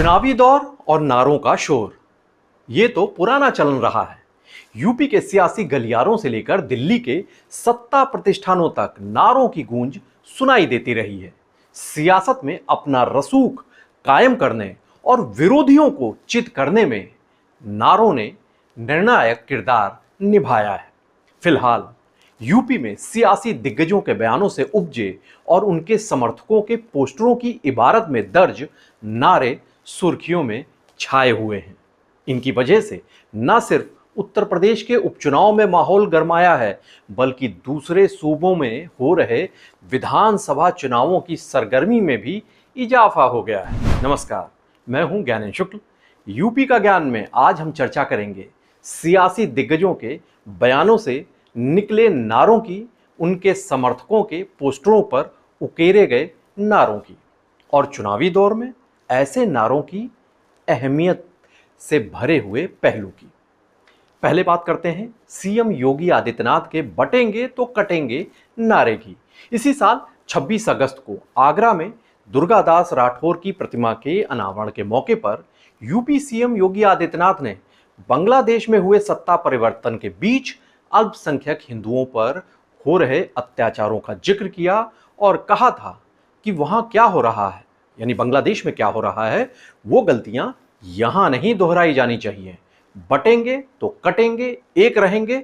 चुनावी दौर और नारों का शोर, ये तो पुराना चलन रहा है। यूपी के सियासी गलियारों से लेकर दिल्ली के सत्ता प्रतिष्ठानों तक नारों की गूंज सुनाई देती रही है। सियासत में अपना रसूख कायम करने और विरोधियों को चित करने में नारों ने निर्णायक किरदार निभाया है। फिलहाल यूपी में सियासी दिग्गजों के बयानों से उपजे और उनके समर्थकों के पोस्टरों की इबारत में दर्ज नारे सुर्खियों में छाए हुए हैं। इनकी वजह से न सिर्फ उत्तर प्रदेश के उपचुनाव में माहौल गरमाया है, बल्कि दूसरे सूबों में हो रहे विधानसभा चुनावों की सरगर्मी में भी इजाफा हो गया है। नमस्कार, मैं हूं ज्ञानेंद्र शुक्ल। यूपी का ज्ञान में आज हम चर्चा करेंगे सियासी दिग्गजों के बयानों से निकले नारों की, उनके समर्थकों के पोस्टरों पर उकेरे गए नारों की और चुनावी दौर में ऐसे नारों की अहमियत से भरे हुए पहलू की। पहले बात करते हैं सीएम योगी आदित्यनाथ के बटेंगे तो कटेंगे नारे की। इसी साल 26 अगस्त को आगरा में दुर्गादास राठौर की प्रतिमा के अनावरण के मौके पर यूपी सीएम योगी आदित्यनाथ ने बांग्लादेश में हुए सत्ता परिवर्तन के बीच अल्पसंख्यक हिंदुओं पर हो रहे अत्याचारों का जिक्र किया और कहा था कि वहां क्या हो रहा है, यानी बांग्लादेश में क्या हो रहा है, वो गलतियां यहां नहीं दोहराई जानी चाहिए। बटेंगे तो कटेंगे, एक रहेंगे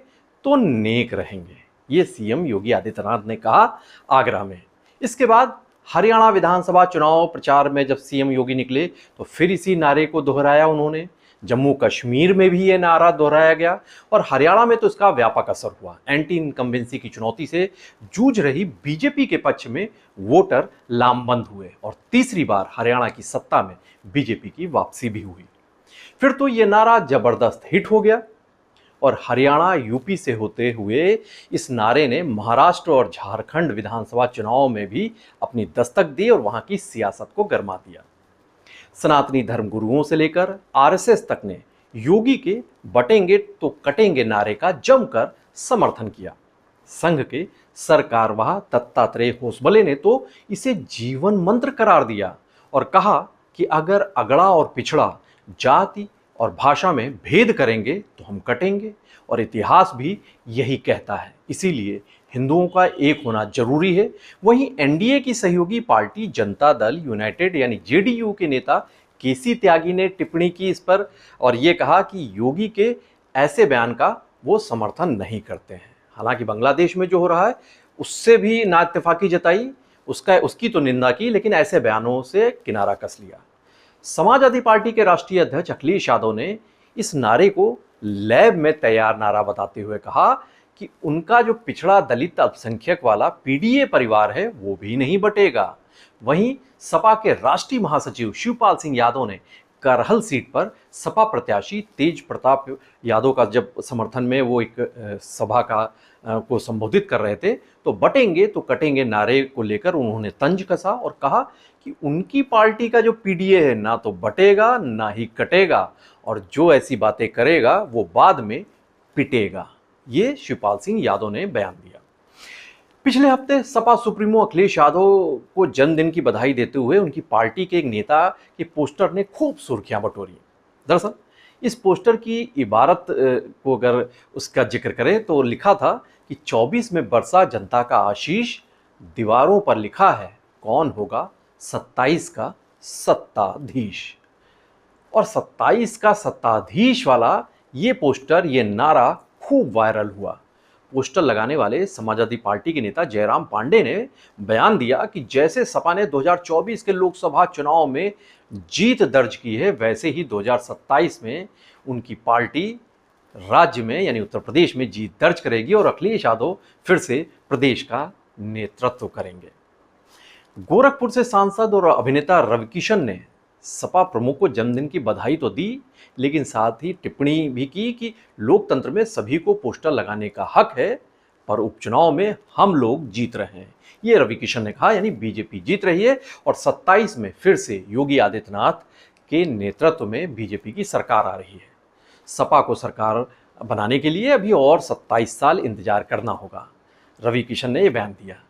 तो नेक रहेंगे, ये सीएम योगी आदित्यनाथ ने कहा आगरा में। इसके बाद हरियाणा विधानसभा चुनाव प्रचार में जब सीएम योगी निकले तो फिर इसी नारे को दोहराया उन्होंने। जम्मू कश्मीर में भी ये नारा दोहराया गया और हरियाणा में तो इसका व्यापक असर हुआ। एंटी इनकम्बेंसी की चुनौती से जूझ रही बीजेपी के पक्ष में वोटर लामबंद हुए और तीसरी बार हरियाणा की सत्ता में बीजेपी की वापसी भी हुई। फिर तो ये नारा जबरदस्त हिट हो गया और हरियाणा यूपी से होते हुए इस नारे ने महाराष्ट्र और झारखंड विधानसभा चुनाव में भी अपनी दस्तक दी और वहां की सियासत को गरमा दिया। सनातनी धर्मगुरुओं से लेकर आरएसएस तक ने योगी के बटेंगे तो कटेंगे नारे का जमकर समर्थन किया। संघ के सरकारवाह दत्तात्रेय होसबले ने तो इसे जीवन मंत्र करार दिया और कहा कि अगर अगड़ा और पिछड़ा जाति और भाषा में भेद करेंगे तो हम कटेंगे और इतिहास भी यही कहता है, इसीलिए हिंदुओं का एक होना जरूरी है। वहीं एनडीए की सहयोगी पार्टी जनता दल यूनाइटेड यानी जेडीयू के नेता केसी त्यागी ने टिप्पणी की इस पर और ये कहा कि योगी के ऐसे बयान का वो समर्थन नहीं करते हैं। हालांकि बांग्लादेश में जो हो रहा है उससे भी ना इत्तेफाकी जताई, उसकी तो निंदा की, लेकिन ऐसे बयानों से किनारा कस लिया। समाजवादी पार्टी के राष्ट्रीय अध्यक्ष अखिलेश यादव ने इस नारे को लैब में तैयार नारा बताते हुए कहा कि उनका जो पिछड़ा दलित अल्पसंख्यक वाला पीडीए परिवार है वो भी नहीं बटेगा। वहीं सपा के राष्ट्रीय महासचिव शिवपाल सिंह यादव ने करहल सीट पर सपा प्रत्याशी तेज प्रताप यादव का जब समर्थन में वो एक सभा को संबोधित कर रहे थे तो बटेंगे तो कटेंगे नारे को लेकर उन्होंने तंज कसा और कहा कि उनकी पार्टी का जो पीडीए है ना तो बटेगा ना ही कटेगा और जो ऐसी बातें करेगा वो बाद में पिटेगा। ये शिवपाल सिंह यादव ने बयान दिया। पिछले हफ्ते सपा सुप्रीमो अखिलेश यादव को जन्मदिन की बधाई देते हुए उनकी पार्टी के एक नेता के पोस्टर ने खूब सुर्खियां बटोरी। दरअसल इस पोस्टर की इबारत को अगर उसका जिक्र करें तो लिखा था कि 24 में बरसा जनता का आशीष, दीवारों पर लिखा है कौन होगा 27 का सत्ताधीश। और 27 का सत्ताधीश वाला ये पोस्टर, ये नारा खूब वायरल हुआ। पोस्टर लगाने वाले समाजवादी पार्टी के नेता जयराम पांडे ने बयान दिया कि जैसे सपा ने 2024 के लोकसभा चुनाव में जीत दर्ज की है, वैसे ही 2027 में उनकी पार्टी राज्य में यानी उत्तर प्रदेश में जीत दर्ज करेगी और अखिलेश यादव फिर से प्रदेश का नेतृत्व करेंगे। गोरखपुर से सांसद और अभिनेता रविकिशन ने सपा प्रमुख को जन्मदिन की बधाई तो दी, लेकिन साथ ही टिप्पणी भी की कि लोकतंत्र में सभी को पोस्टर लगाने का हक है, पर उपचुनाव में हम लोग जीत रहे हैं। ये रविकिशन ने कहा, यानी बीजेपी जीत रही है और 27 में फिर से योगी आदित्यनाथ के नेतृत्व में बीजेपी की सरकार आ रही है। सपा को सरकार बनाने के लिए अभी और 27 साल इंतजार करना होगा, रविकिशन ने यह बयान दिया।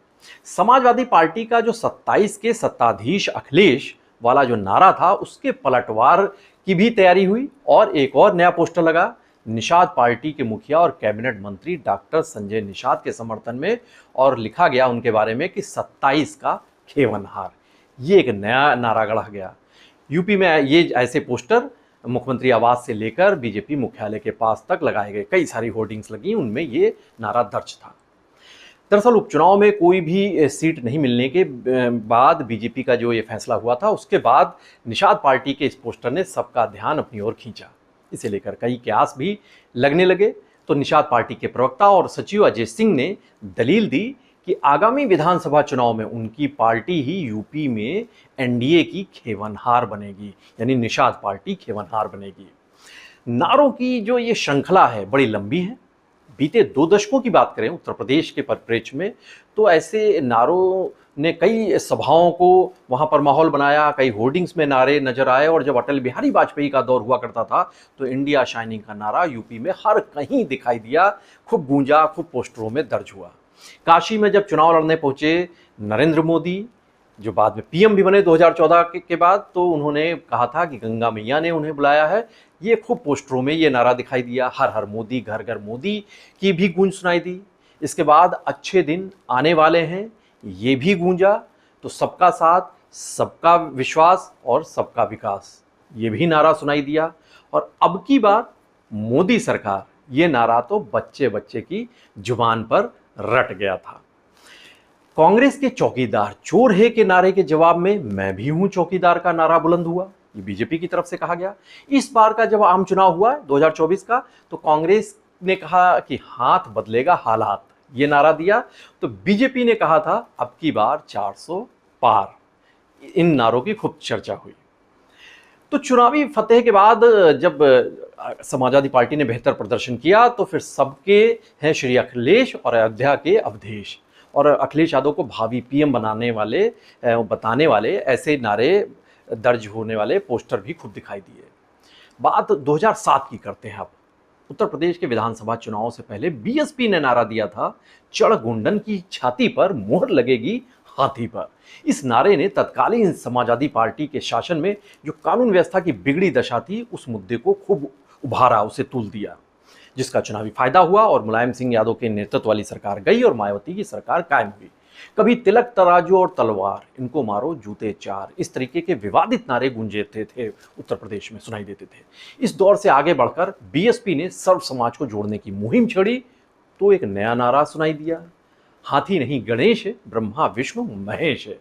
समाजवादी पार्टी का जो 27 के सत्ताधीश अखिलेश वाला जो नारा था उसके पलटवार की भी तैयारी हुई और एक और नया पोस्टर लगा निषाद पार्टी के मुखिया और कैबिनेट मंत्री डॉक्टर संजय निषाद के समर्थन में, और लिखा गया उनके बारे में कि 27 का खेवनहार। ये एक नया नारा गढ़ा गया। यूपी में ये ऐसे पोस्टर मुख्यमंत्री आवास से लेकर बीजेपी मुख्यालय के पास तक लगाए गए, कई सारी होर्डिंग्स लगी, उनमें ये नारा दर्ज था। दरअसल उपचुनाव में कोई भी सीट नहीं मिलने के बाद बीजेपी का जो ये फैसला हुआ था, उसके बाद निषाद पार्टी के इस पोस्टर ने सबका ध्यान अपनी ओर खींचा। इसे लेकर कई कयास भी लगने लगे। तो निषाद पार्टी के प्रवक्ता और सचिव अजय सिंह ने दलील दी कि आगामी विधानसभा चुनाव में उनकी पार्टी ही यूपी में एनडीए की खेवनहार बनेगी, यानी निषाद पार्टी खेवनहार बनेगी। नारों की जो ये श्रृंखला है बड़ी लंबी है। बीते 2 दशकों की बात करें उत्तर प्रदेश के परिप्रेक्ष्य में, तो ऐसे नारों ने कई सभाओं को वहाँ पर माहौल बनाया, कई होर्डिंग्स में नारे नजर आए। और जब अटल बिहारी वाजपेयी का दौर हुआ करता था तो इंडिया शाइनिंग का नारा यूपी में हर कहीं दिखाई दिया, खूब गूंजा, खूब पोस्टरों में दर्ज हुआ। काशी में जब चुनाव लड़ने पहुंचे नरेंद्र मोदी, जो बाद में पीएम भी बने 2014 के बाद, तो उन्होंने कहा था कि गंगा मैया ने उन्हें बुलाया है। ये खूब पोस्टरों में ये नारा दिखाई दिया। हर हर मोदी, घर घर मोदी की भी गूंज सुनाई दी। इसके बाद अच्छे दिन आने वाले हैं, ये भी गूंजा। तो सबका साथ, सबका विश्वास और सबका विकास, ये भी नारा सुनाई दिया। और अब की बार मोदी सरकार, ये नारा तो बच्चे बच्चे की जुबान पर रट गया था। कांग्रेस के चौकीदार चोर है के नारे के जवाब में मैं भी हूं चौकीदार का नारा बुलंद हुआ। ये बीजेपी की तरफ से कहा गया। इस बार का जब आम चुनाव हुआ 2024 का, तो कांग्रेस ने कहा कि हाथ बदलेगा हालात, ये नारा दिया। तो बीजेपी ने कहा था अब की बार 400 पार। इन नारों की खूब चर्चा हुई। तो चुनावी फतेह के बाद जब समाजवादी पार्टी ने बेहतर प्रदर्शन किया तो फिर सबके हैं श्री अखिलेश और अयोध्या के अवधेश, और अखिलेश यादव को भावी पीएम बताने वाले ऐसे नारे दर्ज होने वाले पोस्टर भी खूब दिखाई दिए। बात 2007 की करते हैं अब। उत्तर प्रदेश के विधानसभा चुनाव से पहले बीएसपी ने नारा दिया था चढ़ गुंडन की छाती पर मोहर लगेगी हाथी पर। इस नारे ने तत्कालीन समाजवादी पार्टी के शासन में जो कानून व्यवस्था की बिगड़ी दशा थी उस मुद्दे को खूब उभारा, उसे तूल दिया, जिसका चुनावी फायदा हुआ और मुलायम सिंह यादव के नेतृत्व वाली सरकार गई और मायावती की सरकार कायम हुई। कभी तिलक तराजू और तलवार, इनको मारो जूते चार, इस तरीके के विवादित नारे गूंजते थे उत्तर प्रदेश में, सुनाई देते थे। इस दौर से आगे बढ़कर बीएसपी ने सर्व समाज को जोड़ने की मुहिम छेड़ी तो एक नया नारा सुनाई दिया, हाथी नहीं गणेश है, ब्रह्मा विष्णु महेश है।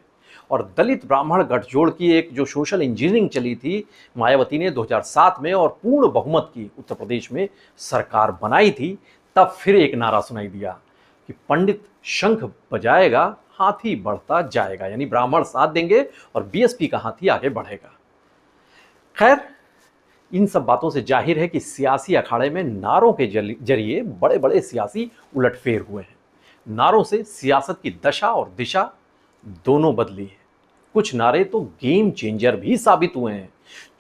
और दलित ब्राह्मण गठजोड़ की एक जो सोशल इंजीनियरिंग चली थी मायावती ने 2007 में और पूर्ण बहुमत की उत्तर प्रदेश में सरकार बनाई थी, तब फिर एक नारा सुनाई दिया कि पंडित शंख बजाएगा हाथी बढ़ता जाएगा, यानी ब्राह्मण साथ देंगे और बीएसपी का हाथी आगे बढ़ेगा। खैर, इन सब बातों से जाहिर है कि सियासी अखाड़े में नारों के जरिए बड़े बड़े सियासी उलटफेर हुए हैं। नारों से सियासत की दशा और दिशा दोनों बदली है। कुछ नारे तो गेम चेंजर भी साबित हुए हैं।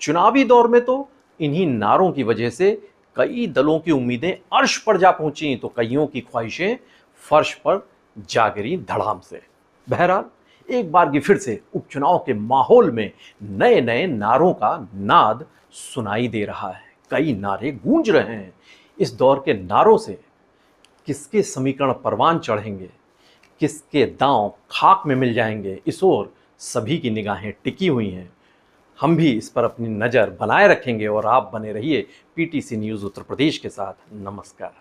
चुनावी दौर में तो इन्हीं नारों की वजह से कई दलों की उम्मीदें अर्श पर जा पहुंची, तो कईयों की ख्वाहिशें फर्श पर जा गिरी धड़ाम से। बहरहाल, एक बार की फिर से उपचुनाव के माहौल में नए नए नारों का नाद सुनाई दे रहा है। कई नारे गूंज रहे हैं। इस दौर के नारों से किसके समीकरण परवान चढ़ेंगे, किसके दांव खाक में मिल जाएंगे, इस ओर सभी की निगाहें टिकी हुई हैं। हम भी इस पर अपनी नज़र बनाए रखेंगे और आप बने रहिए पीटीसी न्यूज़ उत्तर प्रदेश के साथ। नमस्कार।